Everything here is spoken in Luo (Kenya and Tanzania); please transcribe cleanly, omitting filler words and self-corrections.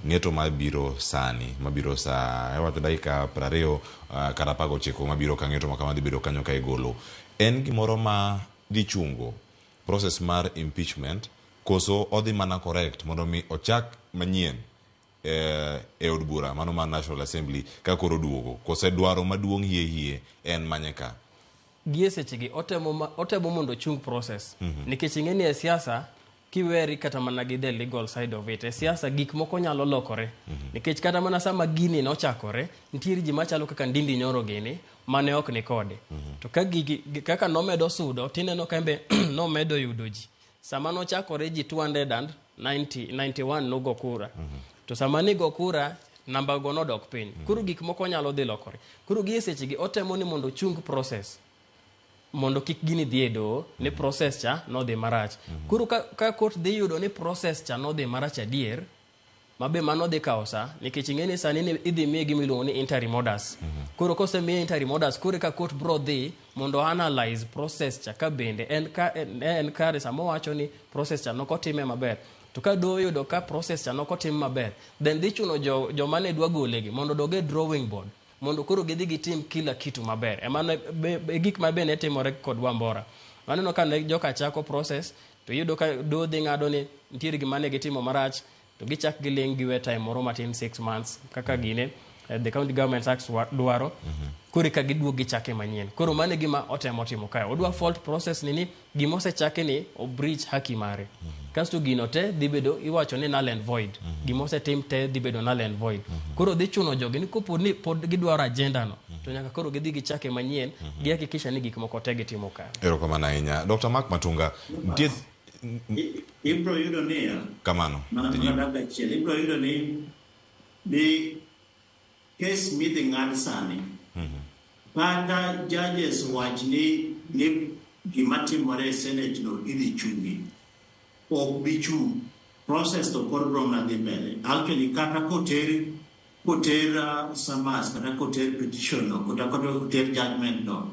ng'eto mabiro sani mabiro sa wacho dakika 20 kata 19 mabiro ka ng'eto makama dhi bedo kanyo ka igolo en gimoro ma dhi chungo process mar impeachment koso odhi mana correct mondo mi ochak manyien e od bura mano ma National Assembly ka koro duogo kose dwaro maduong' hie en manyeka gie sechegi otemo mondo chung process nikech ing'eni e siasa kiweri kata mana gi the legal side of it e siasa gik moko nyalo lokore nikech kata mana sama gini nochakore nitiere ji machalo kaka Ndindi Nyoro gini mane ok ni kode to kaka nomedo sudo tineno kembe nomedo yudo ji sama nochakore ji 291 nogo kura to sama ni go kura namba go nodok piny koro gik moko nyalo dhi lokore koro gie sechegi otemo ni mondo chung process mondo kik gini dhi e doho ni process cha no dhi marach koro ka court dhi yudo ni process cha no dhi marach adier mabe mano dhi kawo sa nikech ing'eni sani ni idhi miye gimiluongo ni interim orders koro kose miye interim orders koro ka court bro dhi mondo analyze process cha ka bende en kare sama wacho ni process cha nokotime maber to ka doho yudo ka process cha nokotim maber then dhi chuno joma ne dwa golegi mondo doge drawing board mondo koro gidhi gitim kila kitu maber emano gik mabe ne timore kod Wambora aneno ka ne joka chako process to yudo ka do dhi ng'ado ni nitiere gima ne gitimo marach to gichak giling giwe time moro matin 6 months kaka gine the county government acts dwaro koro ka giduogo gichake manyien koro mane gima otemo timo kae odwa fault process ni gima osechake ni o breach haki mare kasto gino te dhi bedo iwacho ni null and void gima osetim te dhi bedo null and void koro dhi chuno jogi ni kopo ni pod gidwaro agenda no to nyaka koro gidhi gichake manyien gihakikisha ni gik moko te gitimo kae erokamano ahinya Dr. Mark Matunga ibro yudo ni kamano ibro yudo ni case midhi ng'ad sani kata judges wach ni gima timore e Senate no idhi chungi ok bi chung process to pod bro na dhi mbele actually kata koter summons kata koter petition no kata koter judgment no